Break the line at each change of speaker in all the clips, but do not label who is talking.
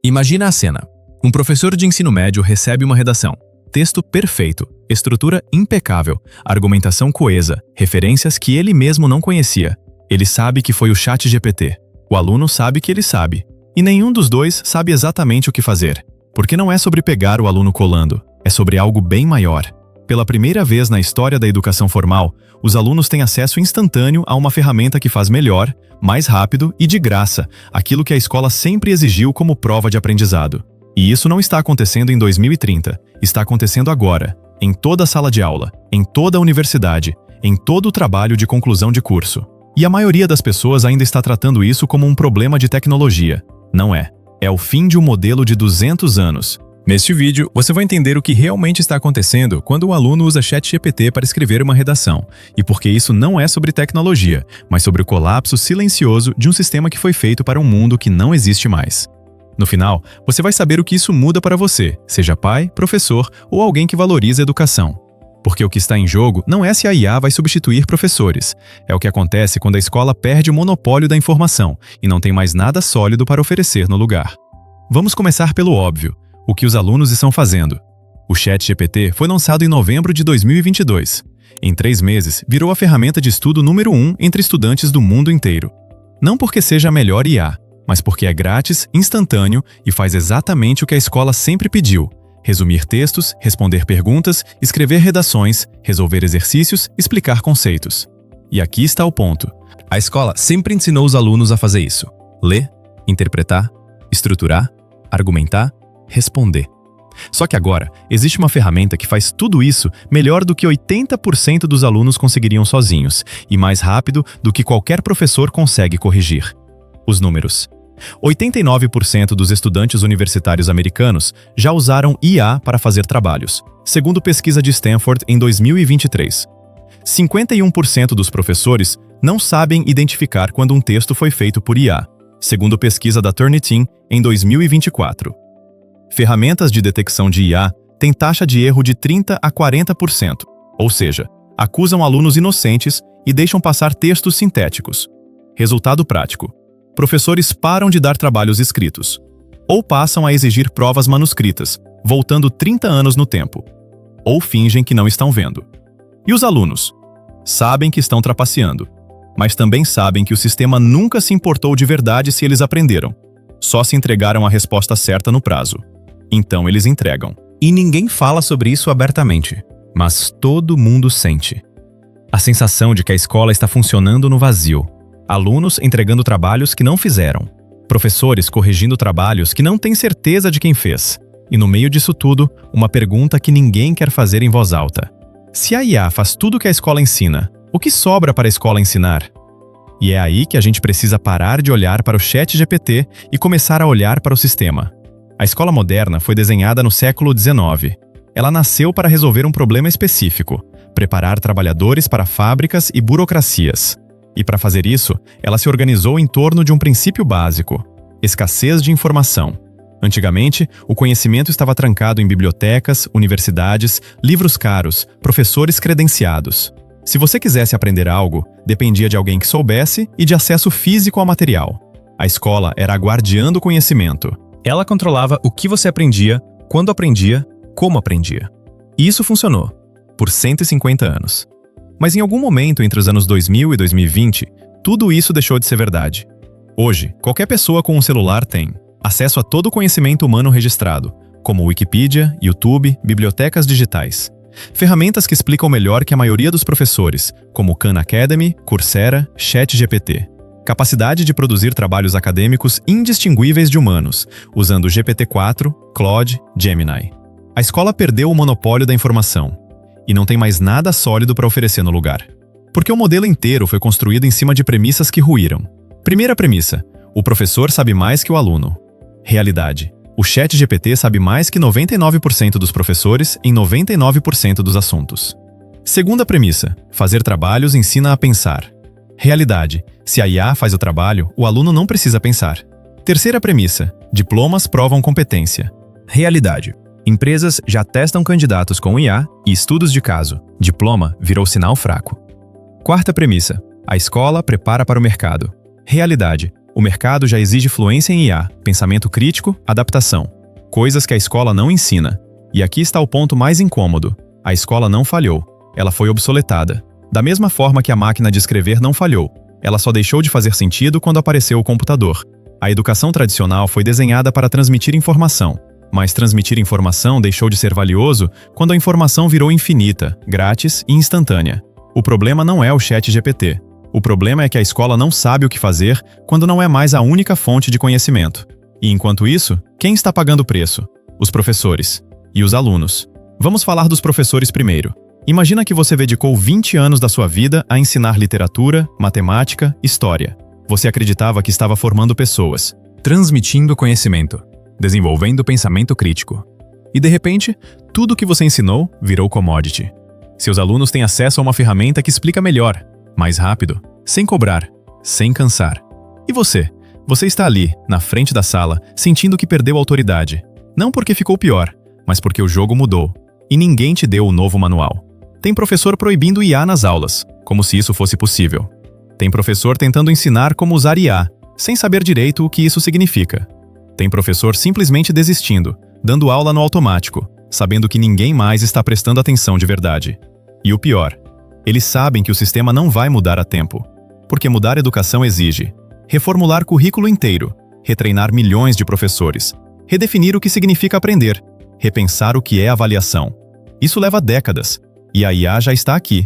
Imagina a cena. Um professor de ensino médio recebe uma redação. Texto perfeito, estrutura impecável, argumentação coesa, referências que ele mesmo não conhecia. Ele sabe que foi o ChatGPT. O aluno sabe que ele sabe. E nenhum dos dois sabe exatamente o que fazer. Porque não é sobre pegar o aluno colando, é sobre algo bem maior. Pela primeira vez na história da educação formal, os alunos têm acesso instantâneo a uma ferramenta que faz melhor, mais rápido e de graça aquilo que a escola sempre exigiu como prova de aprendizado. E isso não está acontecendo em 2030, está acontecendo agora, em toda a sala de aula, em toda a universidade, em todo o trabalho de conclusão de curso. E a maioria das pessoas ainda está tratando isso como um problema de tecnologia. Não é. É o fim de um modelo de 200 anos.
Neste vídeo, você vai entender o que realmente está acontecendo quando o aluno usa ChatGPT para escrever uma redação, e por que isso não é sobre tecnologia, mas sobre o colapso silencioso de um sistema que foi feito para um mundo que não existe mais. No final, você vai saber o que isso muda para você, seja pai, professor ou alguém que valoriza a educação. Porque o que está em jogo não é se a IA vai substituir professores. É o que acontece quando a escola perde o monopólio da informação e não tem mais nada sólido para oferecer no lugar. Vamos começar pelo óbvio. O que os alunos estão fazendo? O ChatGPT foi lançado em novembro de 2022. Em 3 meses, virou a ferramenta de estudo número 1 entre estudantes do mundo inteiro. Não porque seja a melhor IA, mas porque é grátis, instantâneo e faz exatamente o que a escola sempre pediu: resumir textos, responder perguntas, escrever redações, resolver exercícios, explicar conceitos. E aqui está o ponto. A escola sempre ensinou os alunos a fazer isso: ler, interpretar, estruturar, argumentar, responder. Só que agora, existe uma ferramenta que faz tudo isso melhor do que 80% dos alunos conseguiriam sozinhos e mais rápido do que qualquer professor consegue corrigir. Os números. 89% dos estudantes universitários americanos já usaram IA para fazer trabalhos, segundo pesquisa de Stanford em 2023. 51% dos professores não sabem identificar quando um texto foi feito por IA, segundo pesquisa da Turnitin em 2024. Ferramentas de detecção de IA têm taxa de erro de 30% a 40%, ou seja, acusam alunos inocentes e deixam passar textos sintéticos. Resultado prático: professores param de dar trabalhos escritos, ou passam a exigir provas manuscritas, voltando 30 anos no tempo, ou fingem que não estão vendo. E os alunos? Sabem que estão trapaceando, mas também sabem que o sistema nunca se importou de verdade se eles aprenderam. Só se entregaram a resposta certa no prazo. Então eles entregam.
E ninguém fala sobre isso abertamente, mas todo mundo sente. A sensação de que a escola está funcionando no vazio. Alunos entregando trabalhos que não fizeram. Professores corrigindo trabalhos que não têm certeza de quem fez. E no meio disso tudo, uma pergunta que ninguém quer fazer em voz alta. Se a IA faz tudo o que a escola ensina, o que sobra para a escola ensinar? E é aí que a gente precisa parar de olhar para o ChatGPT e começar a olhar para o sistema. A escola moderna foi desenhada no século XIX. Ela nasceu para resolver um problema específico: preparar trabalhadores para fábricas e burocracias. E para fazer isso, ela se organizou em torno de um princípio básico: escassez de informação. Antigamente, o conhecimento estava trancado em bibliotecas, universidades, livros caros, professores credenciados. Se você quisesse aprender algo, dependia de alguém que soubesse e de acesso físico ao material. A escola era a guardiã do conhecimento. Ela controlava o que você aprendia, quando aprendia, como aprendia. E isso funcionou, por 150 anos. Mas em algum momento entre os anos 2000 e 2020, tudo isso deixou de ser verdade. Hoje, qualquer pessoa com um celular tem acesso a todo o conhecimento humano registrado, como Wikipedia, YouTube, bibliotecas digitais. Ferramentas que explicam melhor que a maioria dos professores, como Khan Academy, Coursera, ChatGPT. Capacidade de produzir trabalhos acadêmicos indistinguíveis de humanos, usando GPT-4, Claude, Gemini. A escola perdeu o monopólio da informação e não tem mais nada sólido para oferecer no lugar. Porque o modelo inteiro foi construído em cima de premissas que ruíram. Primeira premissa: o professor sabe mais que o aluno. Realidade: o ChatGPT sabe mais que 99% dos professores em 99% dos assuntos. Segunda premissa: fazer trabalhos ensina a pensar. Realidade: se a IA faz o trabalho, o aluno não precisa pensar. Terceira premissa: diplomas provam competência. Realidade: empresas já testam candidatos com IA e estudos de caso. Diploma virou sinal fraco. Quarta premissa: a escola prepara para o mercado. Realidade: O mercado já exige fluência em IA, pensamento crítico, adaptação. Coisas que a escola não ensina. E aqui está o ponto mais incômodo. A escola não falhou. Ela foi obsoletada. Da mesma forma que a máquina de escrever não falhou. Ela só deixou de fazer sentido quando apareceu o computador. A educação tradicional foi desenhada para transmitir informação. Mas transmitir informação deixou de ser valioso quando a informação virou infinita, grátis e instantânea. O problema não é o ChatGPT. O problema é que a escola não sabe o que fazer quando não é mais a única fonte de conhecimento. E enquanto isso, quem está pagando o preço? Os professores. E os alunos. Vamos falar dos professores primeiro. Imagina que você dedicou 20 anos da sua vida a ensinar literatura, matemática, história. Você acreditava que estava formando pessoas, transmitindo conhecimento, desenvolvendo pensamento crítico. E de repente, tudo o que você ensinou virou commodity. Seus alunos têm acesso a uma ferramenta que explica melhor, mais rápido, sem cobrar, sem cansar. E você? Você está ali, na frente da sala, sentindo que perdeu autoridade. Não porque ficou pior, mas porque o jogo mudou. E ninguém te deu o novo manual. Tem professor proibindo IA nas aulas, como se isso fosse possível. Tem professor tentando ensinar como usar IA, sem saber direito o que isso significa. Tem professor simplesmente desistindo, dando aula no automático, sabendo que ninguém mais está prestando atenção de verdade. E o pior, eles sabem que o sistema não vai mudar a tempo. Porque mudar a educação exige reformular currículo inteiro, retreinar milhões de professores, redefinir o que significa aprender, repensar o que é avaliação. Isso leva décadas, e a IA já está aqui.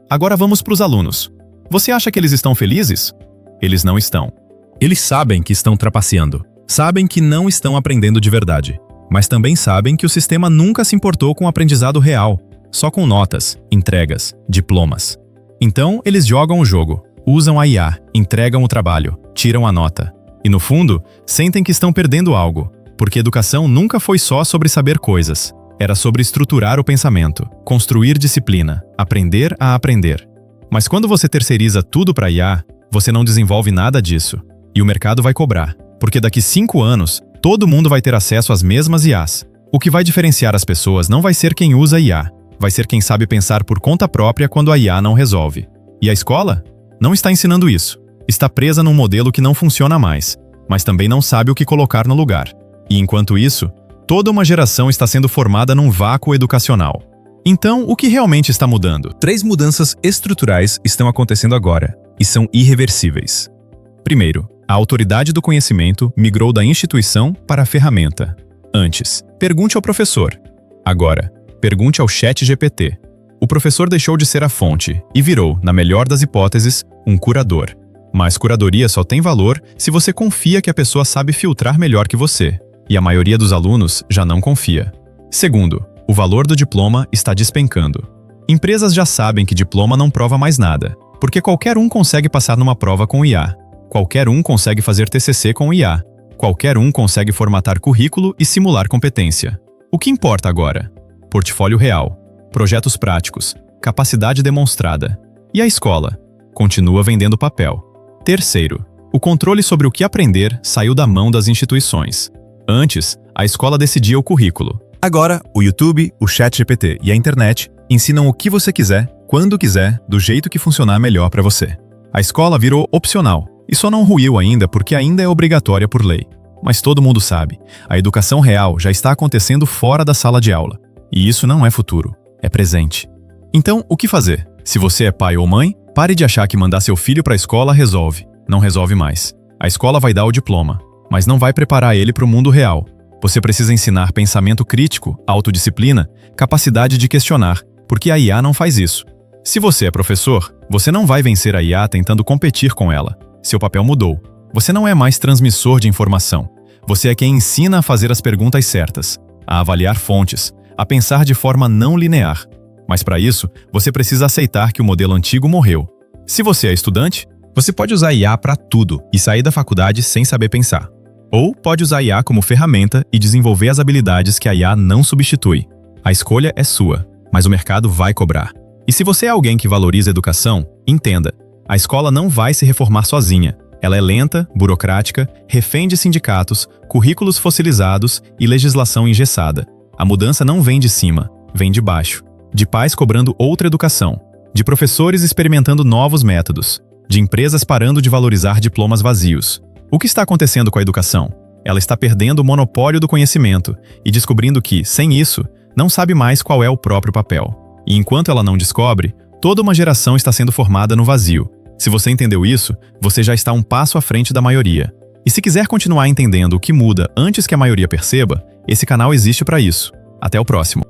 Agora vamos para os alunos. Você acha que eles estão felizes? Eles não estão. Eles sabem que estão trapaceando, sabem que não estão aprendendo de verdade, mas também sabem que o sistema nunca se importou com o aprendizado real, só com notas, entregas, diplomas. Então, eles jogam o jogo, usam a IA, entregam o trabalho, tiram a nota. E no fundo, sentem que estão perdendo algo, porque educação nunca foi só sobre saber coisas. Era sobre estruturar o pensamento, construir disciplina, aprender a aprender. Mas quando você terceiriza tudo para IA, você não desenvolve nada disso. E o mercado vai cobrar, porque daqui 5 anos, todo mundo vai ter acesso às mesmas IAs. O que vai diferenciar as pessoas não vai ser quem usa IA, vai ser quem sabe pensar por conta própria quando a IA não resolve. E a escola? Não está ensinando isso. Está presa num modelo que não funciona mais, mas também não sabe o que colocar no lugar. E enquanto isso, toda uma geração está sendo formada num vácuo educacional. Então, o que realmente está mudando? 3 mudanças estruturais estão acontecendo agora, e são irreversíveis. Primeiro, a autoridade do conhecimento migrou da instituição para a ferramenta. Antes, pergunte ao professor. Agora, pergunte ao ChatGPT. O professor deixou de ser a fonte e virou, na melhor das hipóteses, um curador. Mas curadoria só tem valor se você confia que a pessoa sabe filtrar melhor que você. E a maioria dos alunos já não confia. Segundo, o valor do diploma está despencando. Empresas já sabem que diploma não prova mais nada, porque qualquer um consegue passar numa prova com IA. Qualquer um consegue fazer TCC com IA. Qualquer um consegue formatar currículo e simular competência. O que importa agora? Portfólio real, projetos práticos, capacidade demonstrada. E a escola? Continua vendendo papel. Terceiro, o controle sobre o que aprender saiu da mão das instituições. Antes, a escola decidia o currículo. Agora, o YouTube, o ChatGPT e a internet ensinam o que você quiser, quando quiser, do jeito que funcionar melhor para você. A escola virou opcional, e só não ruiu ainda porque ainda é obrigatória por lei. Mas todo mundo sabe, a educação real já está acontecendo fora da sala de aula. E isso não é futuro, é presente. Então, o que fazer? Se você é pai ou mãe, pare de achar que mandar seu filho para a escola resolve. Não resolve mais. A escola vai dar o diploma, mas não vai preparar ele para o mundo real. Você precisa ensinar pensamento crítico, autodisciplina, capacidade de questionar, porque a IA não faz isso. Se você é professor, você não vai vencer a IA tentando competir com ela. Seu papel mudou. Você não é mais transmissor de informação. Você é quem ensina a fazer as perguntas certas, a avaliar fontes, a pensar de forma não linear. Mas para isso, você precisa aceitar que o modelo antigo morreu. Se você é estudante, você pode usar IA para tudo e sair da faculdade sem saber pensar. Ou pode usar IA como ferramenta e desenvolver as habilidades que a IA não substitui. A escolha é sua, mas o mercado vai cobrar. E se você é alguém que valoriza a educação, entenda, a escola não vai se reformar sozinha. Ela é lenta, burocrática, refém de sindicatos, currículos fossilizados e legislação engessada. A mudança não vem de cima, vem de baixo. De pais cobrando outra educação, de professores experimentando novos métodos, de empresas parando de valorizar diplomas vazios.
O que está acontecendo com a educação? Ela está perdendo o monopólio do conhecimento e descobrindo que, sem isso, não sabe mais qual é o próprio papel. E enquanto ela não descobre, toda uma geração está sendo formada no vazio. Se você entendeu isso, você já está um passo à frente da maioria. E se quiser continuar entendendo o que muda antes que a maioria perceba, esse canal existe para isso. Até o próximo.